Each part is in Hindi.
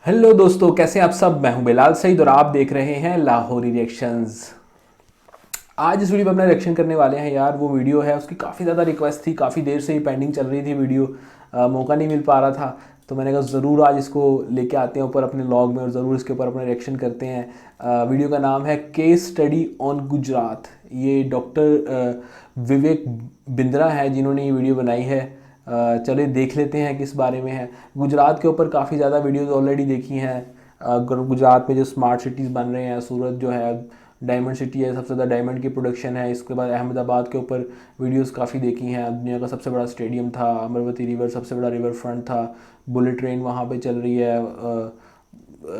हेलो दोस्तों, कैसे हैं आप सब। मैं हूं बिलाल सईद और आप देख रहे हैं लाहौरी रिएक्शंस। आज इस वीडियो पर अपना रिएक्शन करने वाले हैं यार। वो वीडियो है, उसकी काफ़ी ज़्यादा रिक्वेस्ट थी, काफ़ी देर से ही पेंडिंग चल रही थी वीडियो। मौका नहीं मिल पा रहा था, तो मैंने कहा ज़रूर आज इसको लेके आते हैं ऊपर अपने व्लॉग में और ज़रूर इसके ऊपर अपना रिएक्शन करते हैं। वीडियो का नाम है केस स्टडी ऑन गुजरात। ये डॉक्टर विवेक बिंद्रा है जिन्होंने ये वीडियो बनाई है। चलिए देख लेते हैं किस बारे में है। गुजरात के ऊपर काफ़ी ज़्यादा वीडियोस ऑलरेडी देखी हैं। गुजरात में जो स्मार्ट सिटीज़ बन रहे हैं, सूरत जो है डायमंड सिटी है, सबसे ज़्यादा डायमंड की प्रोडक्शन है। इसके बाद अहमदाबाद के ऊपर वीडियोस काफ़ी देखी हैं। दुनिया का सबसे बड़ा स्टेडियम था, अमरवती रिवर सबसे बड़ा रिवर फ्रंट था। बुलेट ट्रेन वहाँ पे चल रही है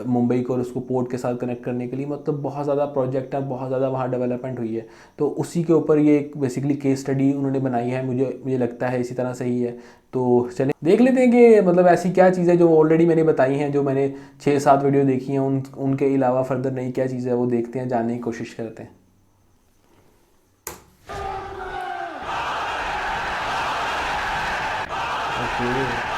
मुंबई को और उसको पोर्ट के साथ कनेक्ट करने के लिए। मतलब बहुत ज़्यादा प्रोजेक्ट है, बहुत ज़्यादा वहाँ डेवलपमेंट हुई है। तो उसी के ऊपर ये एक बेसिकली केस स्टडी उन्होंने बनाई है। मुझे मुझे लगता है इसी तरह सही है। तो चलें देख लेते हैं कि मतलब ऐसी क्या चीज़ है जो ऑलरेडी मैंने बताई हैं, जो मैंने 6-7 वीडियो देखी हैं, उनके अलावा फर्दर नई क्या चीज़ है वो देखते हैं, जानने की कोशिश करते हैं। ओके।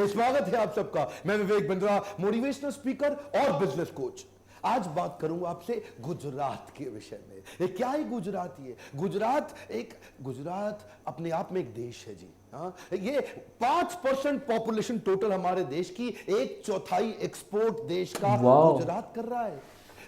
स्वागत है आप सबका। मैं विवेक बिंद्रा, मोटिवेशनल स्पीकर और बिजनेस कोच। आज बात करूंगा आपसे गुजरात के विषय में। ये क्या है गुजरात? ये गुजरात अपने आप में एक देश है जी। हाँ, ये 5% पॉपुलेशन टोटल हमारे देश की, 1/4 एक्सपोर्ट देश का गुजरात कर रहा है।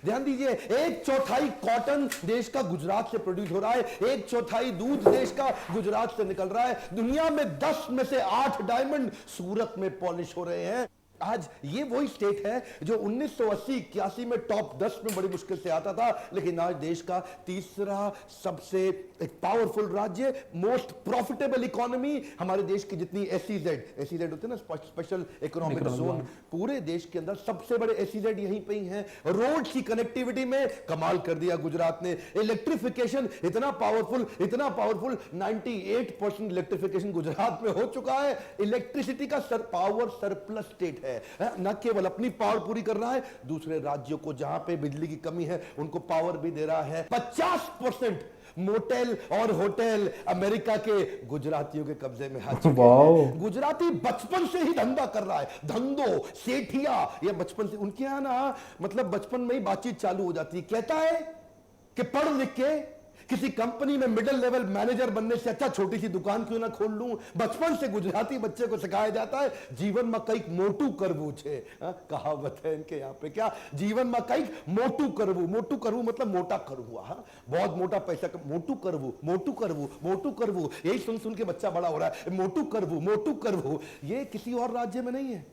ध्यान दीजिए, 1/4 कॉटन देश का गुजरात से प्रोड्यूस हो रहा है, 1/4 दूध देश का गुजरात से निकल रहा है। दुनिया में 10 में से 8 डायमंड सूरत में पॉलिश हो रहे हैं। आज ये वही स्टेट है जो 1980-81 में टॉप 10 में बड़ी मुश्किल से आता था, लेकिन आज देश का तीसरा सबसे एक पावरफुल राज्य, मोस्ट प्रॉफिटेबल इकोनॉमी। हमारे देश की जितनी एसईजेड होते हैं ना, स्पेशल इकोनॉमिक जोन, पूरे देश के अंदर सबसे बड़े एसईजेड यहीं पे ही हैं। रोड की कनेक्टिविटी में कमाल कर दिया गुजरात ने। इलेक्ट्रिफिकेशन इतना पावरफुल 98% इलेक्ट्रिफिकेशन गुजरात में हो चुका है। इलेक्ट्रिसिटी का पावर सरप्लस स्टेट है। न केवल अपनी पावर पूरी कर रहा है, दूसरे राज्यों को जहां पे बिजली की कमी है उनको पावर भी दे रहा है। 50% मोटेल और होटल अमेरिका के गुजरातियों के कब्जे में आ चुके हैं। गुजराती बचपन से ही धंधा कर रहा है, धंधो सेठिया, ये बचपन से उनके यहां ना, मतलब बचपन में ही बातचीत चालू हो जाती है। कहता है कि पढ़ लिख के किसी कंपनी में मिडिल लेवल मैनेजर बनने से अच्छा छोटी सी दुकान क्यों ना खोल लूं। बचपन से गुजराती बच्चे को सिखाया जाता है जीवन में कई मोटू करवू छे। कहावत है इनके यहाँ पे, क्या जीवन में कई मोटू करवू मतलब मोटा करवू। बहुत मोटा पैसा मोटू करवू, यही सुन सुन के बच्चा बड़ा हो रहा है। मोटू करवू ये किसी और राज्य में नहीं है,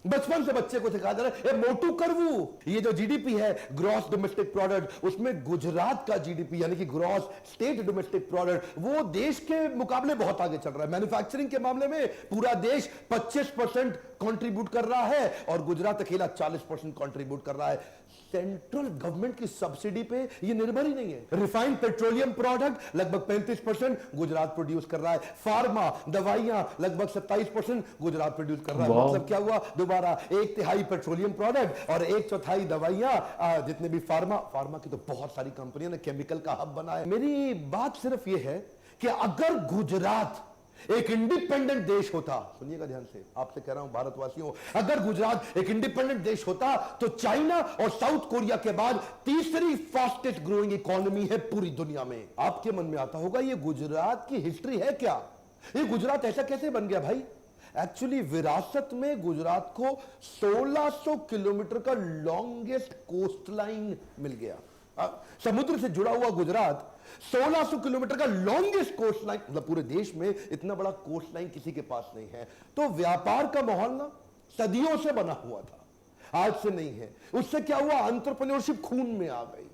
बचपन से बच्चे को सिखा दे रहे हैं मोटू करवू। ये जो जीडीपी है, ग्रॉस डोमेस्टिक प्रोडक्ट, उसमें गुजरात का जीडीपी यानी कि ग्रॉस स्टेट डोमेस्टिक प्रोडक्ट, वो देश के मुकाबले बहुत आगे चल रहा है। मैन्युफैक्चरिंग के मामले में पूरा देश 25% कंट्रीब्यूट कर रहा है और गुजरात अकेला 40% कंट्रीब्यूट कर रहा है। सेंट्रल गवर्नमेंट की सब्सिडी पे ये निर्भर ही नहीं है। रिफाइंड पेट्रोलियम प्रोडक्ट लगभग 35% गुजरात प्रोड्यूस कर रहा है। फार्मा दवाइयां लगभग 27% गुजरात प्रोड्यूस कर रहा है। मतलब क्या हुआ? दोबारा 1/3 पेट्रोलियम प्रोडक्ट और 1/4 दवाइयां। जितने भी फार्मा की तो बहुत सारी कंपनियों ने केमिकल का हब बनाया। मेरी बात सिर्फ ये है कि अगर गुजरात एक इंडिपेंडेंट देश होता, सुनिएगा ध्यान से, आपसे कह रहा हूं भारतवासियों, अगर गुजरात एक इंडिपेंडेंट देश होता तो चाइना और साउथ कोरिया के बाद तीसरी फास्टेस्ट ग्रोइंग इकोनॉमी है पूरी दुनिया में। आपके मन में आता होगा ये गुजरात की हिस्ट्री है क्या? ये गुजरात ऐसा कैसे बन गया भाई? एक्चुअली विरासत में गुजरात को 1600 किलोमीटर का लॉन्गेस्ट कोस्ट लाइन मिल गया। समुद्र से जुड़ा हुआ गुजरात 1600 किलोमीटर का लॉन्गेस्ट कोस्ट लाइन, मतलब पूरे देश में इतना बड़ा कोस्ट लाइन किसी के पास नहीं है। तो व्यापार का माहौल ना सदियों से बना हुआ था, आज से नहीं है। उससे क्या हुआ? एंटरप्रेन्योरशिप खून में आ गई।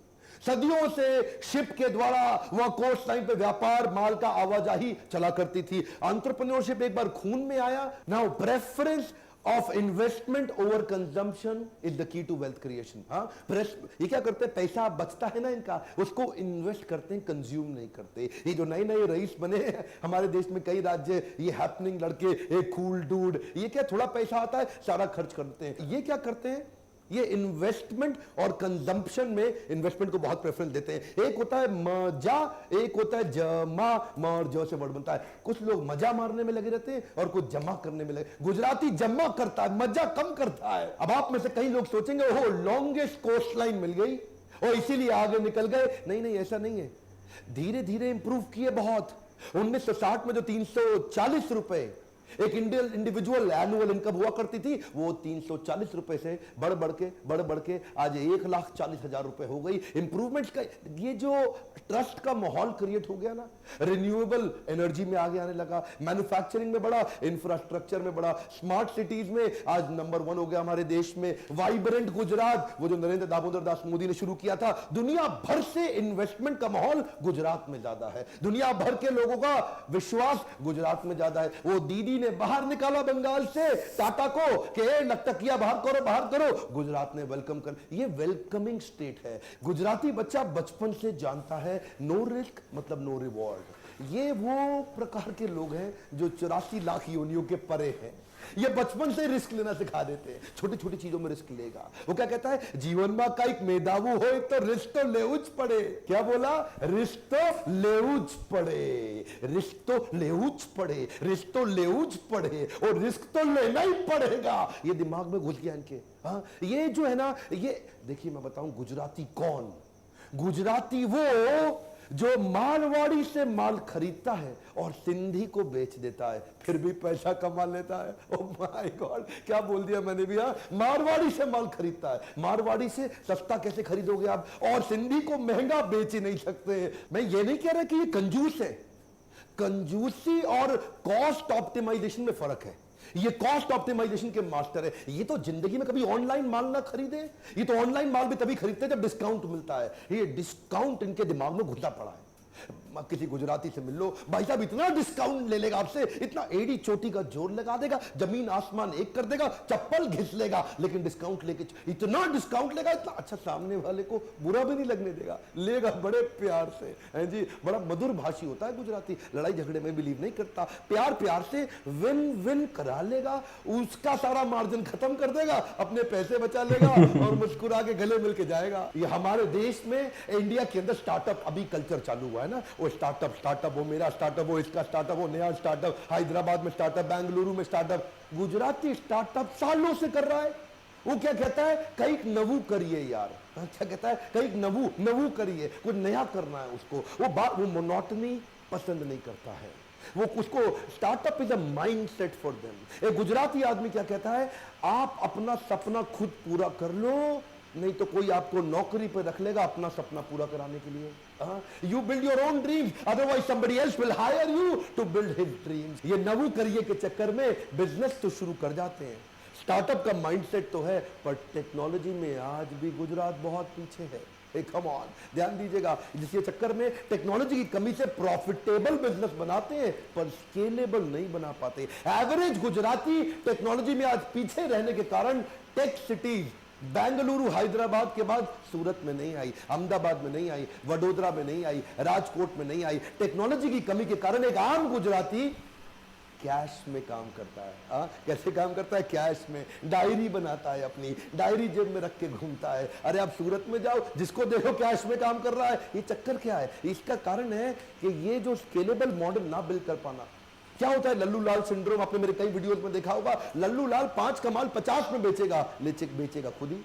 सदियों से शिप के द्वारा वहां कोस्ट लाइन पे व्यापार, माल का आवाजाही चला करती थी। एंटरप्रेन्योरशिप एक बार खून में आया। Now preference of investment over consumption is the key to wealth creation. ये क्या करते हैं? पैसा बचता है ना इनका, उसको इन्वेस्ट करते हैं, कंज्यूम नहीं करते। ये जो नए नए रईस बने हैं हमारे देश में, कई राज्य, ये हैपनिंग लड़के, एक कूल डूड, ये क्या थोड़ा पैसा आता है सारा खर्च करते हैं। ये क्या करते हैं? ये इन्वेस्टमेंट और कंजम्पशन में इन्वेस्टमेंट को बहुत प्रेफरेंस देते हैं। एक होता है मजा, एक होता है जमा। म और ज से वर्ड बनता है। कुछ लोग मजा मारने में लगे रहते हैं और कुछ जमा करने में लगे। गुजराती जमा करता है, मजा कम करता है। अब आप में से कई लोग सोचेंगे ओहो लॉन्गेस्ट कोस्ट लाइन मिल गई और इसीलिए आगे निकल गए। नहीं नहीं, ऐसा नहीं है। धीरे धीरे इंप्रूव किए बहुत। 1960 में जो 340 रुपए एक इंडिविजुअल एनुअल इनकम हुआ करती थी, वो 340 रुपए से बढ़ बढ़ के आज 1,40,000 रुपए हो गई। इंप्रूवमेंट का ये जो ट्रस्ट का माहौल क्रिएट हो गया ना, रिन्यूएबल एनर्जी में आगे आने लगा, मैन्युफैक्चरिंग में बड़ा, इंफ्रास्ट्रक्चर में बड़ा, स्मार्ट सिटीज में आज नंबर 1 हो गया हमारे देश में। वाइब्रेंट गुजरात, वो जो नरेंद्र दामोदर दास मोदी ने शुरू किया था। दुनिया भर से इन्वेस्टमेंट का माहौल गुजरात में ज्यादा है। दुनिया भर के लोगों का विश्वास गुजरात में ज्यादा है। वो दीदी ने बाहर निकाला बंगाल से टाटा को कि नर्तकिया बाहर करो, गुजरात ने वेलकम कर। ये वेलकमिंग स्टेट है। गुजराती बच्चा बचपन से जानता है नो रिस्क मतलब नो रिवॉर्ड। ये वो प्रकार के लोग हैं जो 84 लाख योनियों के परे हैं। ये बचपन से रिस्क लेना सिखा देते हैं। छोटी छोटी चीजों में रिस्क लेगा। वो क्या कहता है, जीवन में कई मेधावी हो तो रिस्क तो लेउच पड़े। क्या बोला, रिस्क तो लेउच पड़े, रिस्क तो लेउच पड़े, रिस्क तो लेउच पड़े और रिस्क तो लेना ही पड़ेगा। ये दिमाग में घुस गया इनके। हाँ, ये जो है ना, ये देखिए मैं बताऊं गुजराती कौन। गुजराती वो जो मारवाड़ी से माल खरीदता है और सिंधी को बेच देता है, फिर भी पैसा कमा लेता है। ओह माय गॉड, क्या बोल दिया मैंने भी। मारवाड़ी से माल खरीदता है। मारवाड़ी से सस्ता कैसे खरीदोगे आप, और सिंधी को महंगा बेच ही नहीं सकते। मैं ये नहीं कह रहा कि ये कंजूस है। कंजूसी और कॉस्ट ऑप्टिमाइजेशन में फर्क है। ये कॉस्ट ऑप्टिमाइजेशन के मास्टर है। ये तो जिंदगी में कभी ऑनलाइन माल ना खरीदे। ये तो ऑनलाइन माल भी तभी खरीदते हैं जब डिस्काउंट मिलता है। ये डिस्काउंट इनके दिमाग में घुसा पड़ा है। किसी गुजराती से मिल लो, भाई साहब इतना डिस्काउंट ले लेगा आपसे, इतना एड़ी चोटी का जोर लगा देगा, जमीन आसमान एक कर देगा, चप्पल घिस लेगा, लेकिन डिस्काउंट लेके इतना डिस्काउंट लेगा, इतना अच्छा, सामने वाले को बुरा भी नहीं लगने देगा, लेगा बड़े प्यार से। है जी, बड़ा मधुर भाषी होता है गुजराती। लड़ाई झगड़े में बिलीव नहीं करता, प्यार प्यार से विन विन करा लेगा, उसका सारा मार्जिन खत्म कर देगा, अपने पैसे बचा लेगा और मुस्कुरा के गले मिल के जाएगा। ये हमारे देश में, इंडिया के अंदर स्टार्टअप अभी कल्चर चालू हुआ है ना। वो स्टार्टअप, वो मेरा स्टार्टअप, वो इसका स्टार्टअप, वो नया स्टार्टअप, हैदराबाद में स्टार्टअप, बेंगलुरु में स्टार्टअप। गुजराती स्टार्टअप सालों से कर रहा है। वो क्या कहता है, कई नवू करिए यार। क्या कहता है, कई नवू करिए, कुछ नया करना है उसको। वो मोनोटनी पसंद नहीं करता है। वो उसको startup is a mindset for them. एक गुजराती आदमी क्या कहता है, आप अपना सपना खुद पूरा कर लो, नहीं तो कोई आपको नौकरी पर रख लेगा अपना सपना पूरा कराने के लिए। You build your own dreams, otherwise somebody else will hire you to build his dreams. ये नवू करिए के चक्कर में बिजनेस तो शुरू कर जाते हैं। स्टार्टअप का माइंडसेट तो है, पर टेक्नोलॉजी में आज भी गुजरात बहुत पीछे है। कम ऑन, ध्यान दीजिएगा। जिसके चक्कर में टेक्नोलॉजी की कमी से प्रॉफिटेबल बिजनेस बनाते हैं पर स्केलेबल नहीं बना पाते। एवरेज गुजराती टेक्नोलॉजी में आज पीछे रहने के कारण टेक सिटीज बेंगलुरु हैदराबाद के बाद सूरत में नहीं आई, अहमदाबाद में नहीं आई, वडोदरा में नहीं आई, राजकोट में नहीं आई। टेक्नोलॉजी की कमी के कारण एक आम गुजराती कैश में काम करता है। कैसे काम करता है, कैश में। डायरी बनाता है, अपनी डायरी जेब में रख के घूमता है। अरे आप सूरत में जाओ, जिसको देखो कैश में काम कर रहा है। ये चक्कर क्या है, इसका कारण है कि ये जो स्केलेबल मॉडल ना बिल्ड कर पाना। क्या होता है लल्लू लाल सिंड्रोम, आपने मेरे कई वीडियोस में देखा होगा। लल्लू लाल 5 का माल 50 में बेचेगा, बेचेगा खुद ही।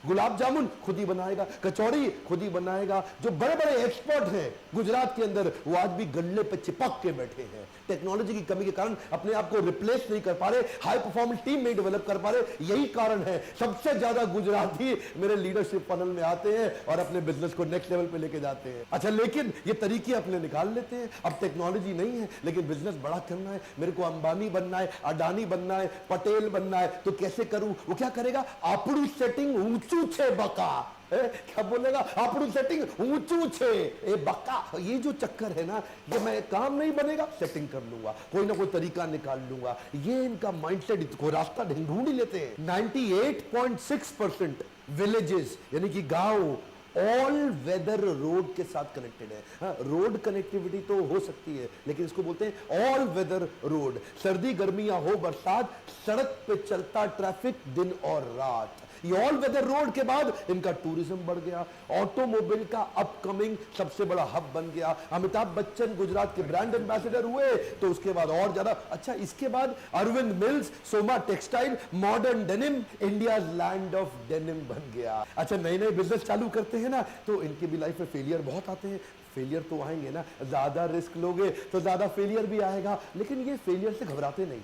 गुलाब जामुन खुद ही बनाएगा, कचौड़ी खुद ही बनाएगा। जो बड़े बड़े एक्सपर्ट हैं गुजरात के अंदर, वो आज भी गल्ले पे चिपक के बैठे हैं। टेक्नोलॉजी की कमी के कारण अपने आप को रिप्लेस नहीं कर पा रहे, हाई परफॉर्मेंस टीम नहीं डेवलप कर पा रहे। यही कारण है सबसे ज्यादा गुजराती मेरे लीडरशिप पैनल में आते हैं और अपने बिजनेस को नेक्स्ट लेवल पे लेके जाते हैं। अच्छा, लेकिन ये तरीके अपने निकाल लेते हैं। अब टेक्नोलॉजी नहीं है लेकिन बिजनेस बड़ा करना है, मेरे को अंबानी बनना है, अडानी बनना है, पटेल बनना है, तो कैसे करूं? वो क्या करेगा, आपड़ू सेटिंग ऊंचू छे बका। क्या बोलेगा, आपड़ू सेटिंग ऊंचू छे ए बक्का। ये जो चक्कर है ना, ये मैं काम नहीं बनेगा, सेटिंग कर लूंगा, कोई ना कोई तरीका निकाल लूंगा। ये इनका माइंडसेट, को रास्ता ढूंढ ही लेते हैं। 98.6% विलेजेस यानी कि गांव ऑल वेदर रोड के साथ कनेक्टेड है। हाँ, रोड कनेक्टिविटी तो हो सकती है लेकिन इसको बोलते हैं ऑल वेदर रोड। सर्दी गर्मी या हो बरसात, सड़क पे चलता ट्रैफिक दिन और रात। ये ऑल वेदर रोड के बाद इनका टूरिज्म बढ़ गया, ऑटोमोबाइल का अपकमिंग सबसे बड़ा हब बन गया। अमिताभ बच्चन गुजरात के ब्रांड एम्बेसडर हुए तो उसके बाद और ज्यादा अच्छा, इसके बाद Arvind Mills, Soma Textile, Modern Denim, India land of denim बन गया। अच्छा, नए नए बिजनेस चालू करते हैं ना तो इनकी भी लाइफ में फेलियर बहुत आते हैं। फेलियर तो आएंगे ना, ज्यादा रिस्क लोगे तो ज्यादा फेलियर भी आएगा, लेकिन ये फेलियर से घबराते नहीं।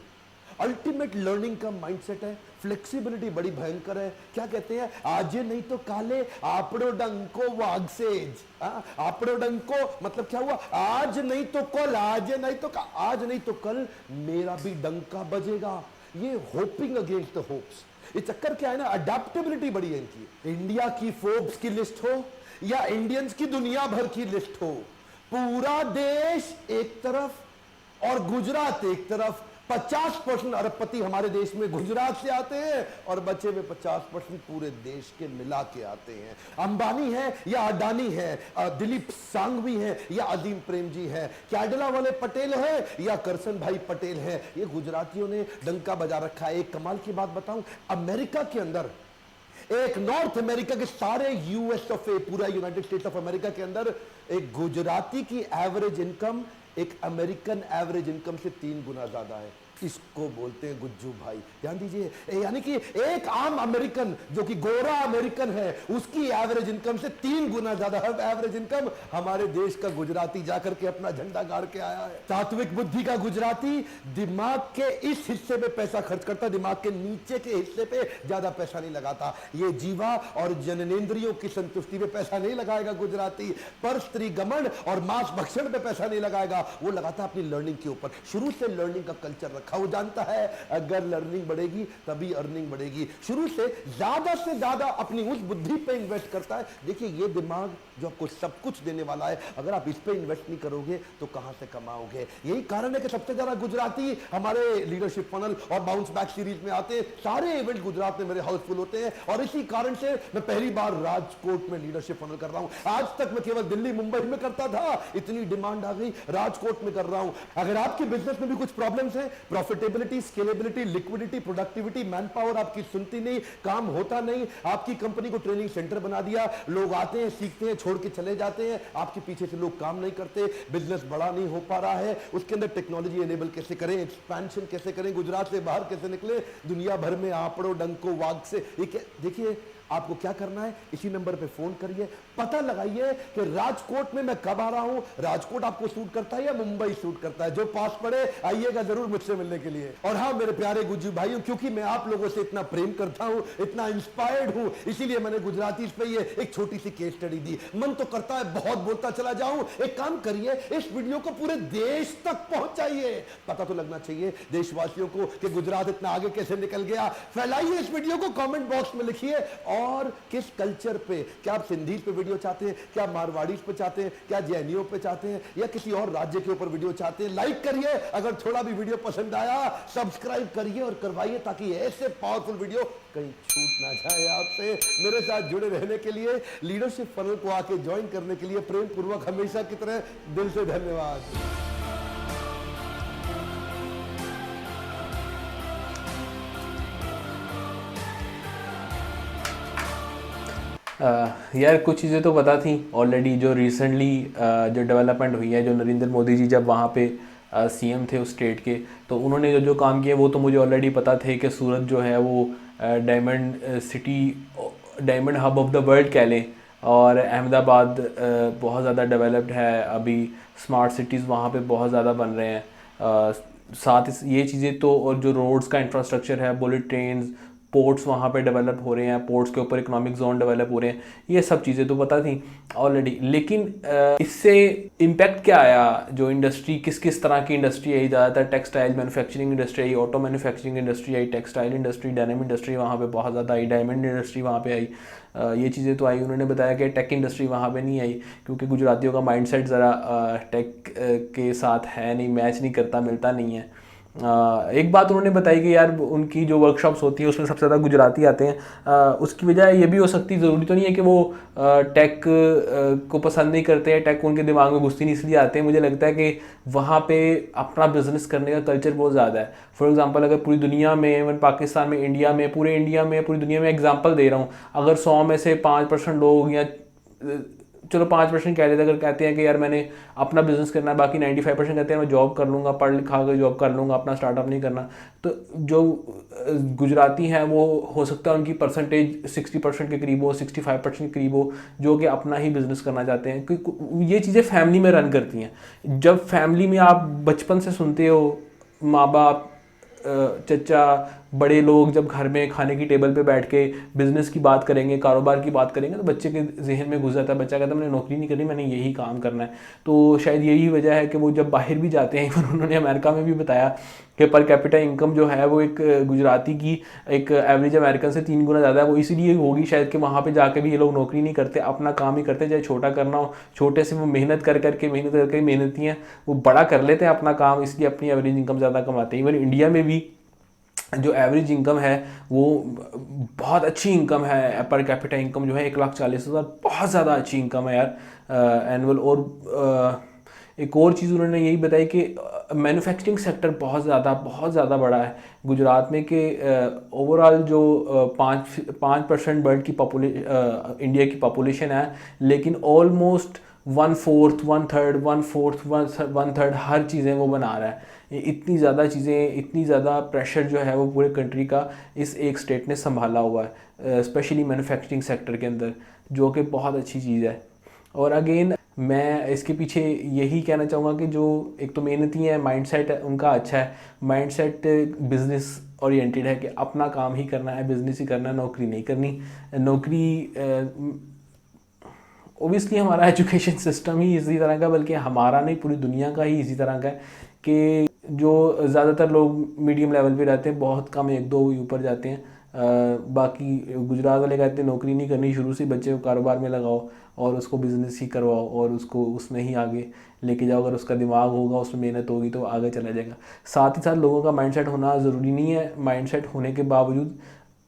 अल्टीमेट लर्निंग का माइंडसेट है, फ्लेक्सिबिलिटी बड़ी भयंकर है। क्या कहते हैं, आज नहीं तो काले आपड़ो डंको वागसेज। आपड़ो डंको मतलब क्या हुआ, आज नहीं तो कल, आज नहीं तो कल मेरा भी डंका बजेगा। ये होपिंग अगेंस्ट द होप्स। ये चक्कर क्या है ना, अडेप्टेबिलिटी बड़ी है इनकी। इंडिया की फोर्ब्स की लिस्ट हो या इंडियंस की दुनिया भर की लिस्ट हो, पूरा देश एक तरफ और गुजरात एक तरफ, 50% अरबपति हमारे देश में गुजरात से आते हैं और बचे हुए 50% पूरे देश के मिला के आते हैं। अंबानी है या अडानी है, दिलीप सांघवी है या अजीम प्रेमजी है, कैडला वाले पटेल है या करसन भाई पटेल है, ये गुजरातियों ने डंका बजा रखा है। एक कमाल की बात बताऊं, अमेरिका के अंदर, एक नॉर्थ अमेरिका के सारे यूएस ऑफ ए, पूरा यूनाइटेड स्टेट्स ऑफ अमेरिका के अंदर एक गुजराती की एवरेज इनकम एक अमेरिकन एवरेज इनकम से 3 गुना ज्यादा है। इसको बोलते हैं गुज्जू भाई। ध्यान दीजिए, यानी कि एक आम अमेरिकन जो कि गोरा अमेरिकन है, उसकी एवरेज इनकम से 3 गुना ज्यादा एवरेज इनकम हमारे देश का गुजराती जाकर के अपना झंडा गाड़ के आया है। सात्विक बुद्धि का गुजराती दिमाग के इस हिस्से पे पैसा खर्च करता, दिमाग के नीचे के हिस्से पे ज्यादा पैसा नहीं लगाता। ये जीवा और जननेंद्रियों की संतुष्टि पे पैसा नहीं लगाएगा गुजराती, पर स्त्री गमन और मांस भक्षण पे पैसा नहीं लगाएगा, वो लगाता अपनी लर्निंग के ऊपर। शुरू से लर्निंग का कल्चर रखा, वो जानता है अगर लर्निंग बढ़ेगी तभी अर्निंग बढ़ेगी। शुरू से ज्यादा अपनी उस बुद्धि पे इन्वेस्ट करता है। देखिए, ये दिमाग जो आपको सब कुछ देने वाला है, अगर आप इस पे इन्वेस्ट नहीं करोगे तो कहां से कमाओगे। यही कारण है कि सबसे ज्यादा गुजराती हमारे लीडरशिप फनल और बाउंस बैक सीरीज में आते हैं। सारे इवेंट गुजरात में मेरे हाउसफुल होते हैं और इसी कारण से मैं पहली बार राजकोट में लीडरशिप फनल कर रहा हूं। आज तक मैं केवल दिल्ली मुंबई में करता था, इतनी डिमांड आ गई, राजकोट में कर रहा हूं। अगर आपके बिजनेस में भी कुछ प्रॉब्लम्स है, profitability, scalability, liquidity, productivity, man power आपकी सुनती नहीं, काम होता नहीं, आपकी कंपनी को ट्रेनिंग सेंटर बना दिया, लोग आते हैं, सीखते हैं, छोड़ के चले जाते हैं, आपके पीछे से लोग काम नहीं करते, बिजनेस बड़ा नहीं हो पा रहा है, उसके अंदर टेक्नोलॉजी एनेबल कैसे करें, एक्सपेंशन कैसे करें, गुजरात से बाहर कैसे निकले, दुनिया भर में आपड़ो डंको वाग से। देखिए, आपको क्या करना है, इसी नंबर पे फोन करिए, पता लगाइए कि राजकोट में मैं कब आ रहा हूं, राजकोट आपको सूट करता है या मुंबई सूट करता है। जो पास पड़े आइएगा जरूर मुझसे मिलने के लिए। और हाँ मेरे प्यारे गुज्जू भाइयों, क्योंकि मैं आप लोगों से इतना प्रेम करता हूं, इतना इंस्पायर्ड हूं, इसीलिए मैंने गुजराती पे ये एक छोटी सी केस स्टडी दी। मन तो करता है बहुत बोलता चला जाऊं, एक काम करिए, इस वीडियो को पूरे देश तक पहुंचाइए। पता तो लगना चाहिए देशवासियों को कि गुजरात इतना आगे कैसे निकल गया। फैलाइए इस वीडियो को, कमेंट बॉक्स में लिखिए और किस कल्चर पे, क्या आप सिंधी पे वीडियो चाहते हैं, क्या मारवाड़ी पे चाहते हैं, क्या जैनियों पे चाहते हैं, या किसी और राज्य के ऊपर वीडियो चाहते हैं। लाइक करिए, अगर थोड़ा भी वीडियो पसंद आया सब्सक्राइब करिए और करवाइए, ताकि ऐसे पावरफुल वीडियो कहीं छूट ना जाए आपसे। मेरे साथ जुड़े रहने के लिए, लीडरशिप फनल को आके ज्वाइन करने के लिए प्रेम पूर्वक हमेशा की तरह दिल से धन्यवाद। यार कुछ चीज़ें तो पता थी ऑलरेडी, जो रिसेंटली जो डेवलपमेंट हुई है, जो नरेंद्र मोदी जी जब वहाँ पे सीएम थे उस स्टेट के, तो उन्होंने जो जो काम किए वो तो मुझे ऑलरेडी पता थे कि सूरत जो है वो diamond city, diamond hub of the world कह लें, और अहमदाबाद बहुत ज़्यादा डेवलप्ड है, अभी स्मार्ट सिटीज़ वहाँ पे बहुत ज़्यादा बन रहे हैं। साथ ये चीज़ें तो, और जो रोड्स का इंफ्रास्ट्रक्चर है, बुलेट ट्रेन्स, पोर्ट्स वहाँ पे डेवलप हो रहे हैं, पोर्ट्स के ऊपर इकोनॉमिक जोन डेवलप हो रहे हैं, ये सब चीज़ें तो पता थी ऑलरेडी। लेकिन इससे इम्पैक्ट क्या आया, जो इंडस्ट्री, किस किस तरह की इंडस्ट्री आई, ज़्यादातर textile manufacturing industry I, auto manufacturing industry I, textile industry, denim industry वहाँ पे बहुत ज़्यादा आई, डायमंड इंडस्ट्री वहाँ पे आई, ये चीज़ें तो आई। उन्होंने बताया कि टेक इंडस्ट्री वहाँ पे नहीं आई, क्योंकि गुजरातियों का माइंडसेट ज़रा टेक के साथ है नहीं, मैच नहीं करता, मिलता नहीं है। एक बात उन्होंने बताई कि यार उनकी जो वर्कशॉप्स होती है उसमें सबसे ज़्यादा गुजराती आते हैं। उसकी वजह ये भी हो सकती है, ज़रूरी तो नहीं है कि वो टेक को पसंद नहीं करते हैं, टेक उनके दिमाग में घुसती नहीं इसलिए आते हैं। मुझे लगता है कि वहाँ पे अपना बिजनेस करने का कल्चर बहुत ज़्यादा है। फॉर एग्जांपल अगर पूरी दुनिया में, इवन पाकिस्तान में, इंडिया में, पूरे इंडिया में, पूरी दुनिया में एग्जांपल दे रहा हूँ, अगर 100 में से 5% लोग, या चलो 5% कह लेते, अगर कहते हैं कि यार मैंने अपना बिजनेस करना है, बाकी 95% कहते हैं मैं जॉब कर लूँगा, पढ़ लिखा कर जॉब कर लूँगा, अपना स्टार्टअप नहीं करना, तो जो गुजराती हैं वो हो सकता है उनकी परसेंटेज 60% के करीब हो, 65% के करीब हो, जो कि अपना ही बिजनेस करना चाहते हैं। क्योंकि ये चीज़ें फैमिली में रन करती हैं। जब फैमिली में आप बचपन से सुनते हो, माँ बाप, चचा, बड़े लोग जब घर में खाने की टेबल पे बैठ के बिजनेस की बात करेंगे, कारोबार की बात करेंगे, तो बच्चे के जहन में घुस जाता है, बच्चा कहता है मैंने नौकरी नहीं करनी, मैंने यही काम करना है। तो शायद यही वजह है कि वो जब बाहर भी जाते हैं, उन्होंने अमेरिका में भी बताया कि पर कैपिटा इनकम जो है वो एक गुजराती की एक एवरेज अमेरिकन से 3 गुना ज़्यादा है। वो इसीलिए होगी शायद कि वहाँ पे जाके भी ये लोग नौकरी नहीं करते, अपना काम ही करते, चाहे छोटा करना हो, छोटे से वो मेहनत करके मेहनती हैं, वो बड़ा कर लेते हैं अपना काम, इसलिए अपनी एवरेज इनकम ज़्यादा कमाते हैं। इवन इंडिया में भी जो एवरेज इनकम है वो बहुत अच्छी इनकम है, पर कैपिटा इनकम जो है 1,40,000, बहुत ज़्यादा अच्छी इनकम है यार एनुअल। और एक और चीज़ उन्होंने यही बताई कि मैन्युफैक्चरिंग सेक्टर बहुत ज़्यादा बड़ा है गुजरात में, कि ओवरऑल जो 5% वर्ल्ड की इंडिया की पॉपुलेशन है, लेकिन ऑलमोस्ट 1/4, 1/3, 1/4, 1/3 हर चीज़ें वो बना रहा है। इतनी ज़्यादा चीज़ें, इतनी ज़्यादा प्रेशर जो है वो पूरे कंट्री का इस एक स्टेट ने संभाला हुआ है, स्पेशली मैन्युफैक्चरिंग सेक्टर के अंदर, जो कि बहुत अच्छी चीज़ है। और अगेन मैं इसके पीछे यही कहना चाहूँगा कि जो एक तो मेहनती है, माइंडसेट उनका अच्छा है, माइंडसेट बिजनेस ओरिएंटेड है कि अपना काम ही करना है, बिजनेस ही करना है, नौकरी नहीं करनी। नौकरी ओबियसली हमारा एजुकेशन सिस्टम ही इसी तरह का, बल्कि हमारा नहीं पूरी दुनिया का ही इसी तरह का है कि जो ज़्यादातर लोग मीडियम लेवल पे रहते हैं, बहुत कम 1-2 ऊपर जाते हैं। बाकी गुजरात वाले कहते हैं नौकरी नहीं करनी, शुरू से बच्चे को कारोबार में लगाओ और उसको बिज़नेस ही करवाओ और उसको उसमें ही आगे लेके जाओ। अगर उसका दिमाग होगा, उसमें मेहनत होगी तो आगे चला जाएगा। साथ ही साथ लोगों का माइंडसेट होना ज़रूरी नहीं है, माइंडसेट होने के बावजूद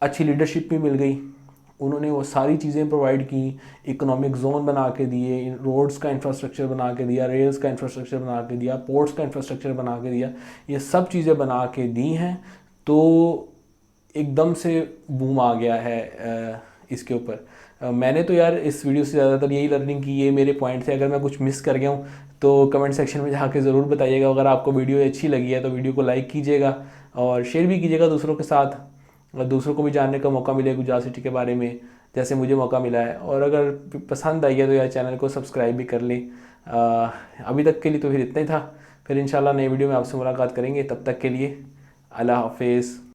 अच्छी लीडरशिप भी मिल गई, उन्होंने वो सारी चीज़ें प्रोवाइड की, इकोनॉमिक जोन बना के दिए, रोड्स का इंफ्रास्ट्रक्चर बना के दिया, रेल्स का इंफ्रास्ट्रक्चर बना के दिया, पोर्ट्स का इंफ्रास्ट्रक्चर बना के दिया, ये सब चीज़ें बना के दी हैं। तो एकदम से बूम आ गया है इसके ऊपर। मैंने तो यार इस वीडियो से ज़्यादातर यही लर्निंग की, ये मेरे पॉइंट थे। अगर मैं कुछ मिस कर गया हूँ तो कमेंट सेक्शन में जाके ज़रूर बताइएगा। अगर आपको वीडियो अच्छी लगी है तो वीडियो को लाइक कीजिएगा और शेयर भी कीजिएगा दूसरों के साथ, और दूसरों को भी जानने का मौका मिले गुजरात सिटी के बारे में, जैसे मुझे मौका मिला है। और अगर पसंद आई है तो यार चैनल को सब्सक्राइब भी कर लें। अभी तक के लिए तो फिर इतना ही था, फिर इंशाल्लाह नई वीडियो में आपसे मुलाकात करेंगे। तब तक के लिए अल्लाह हाफिज़।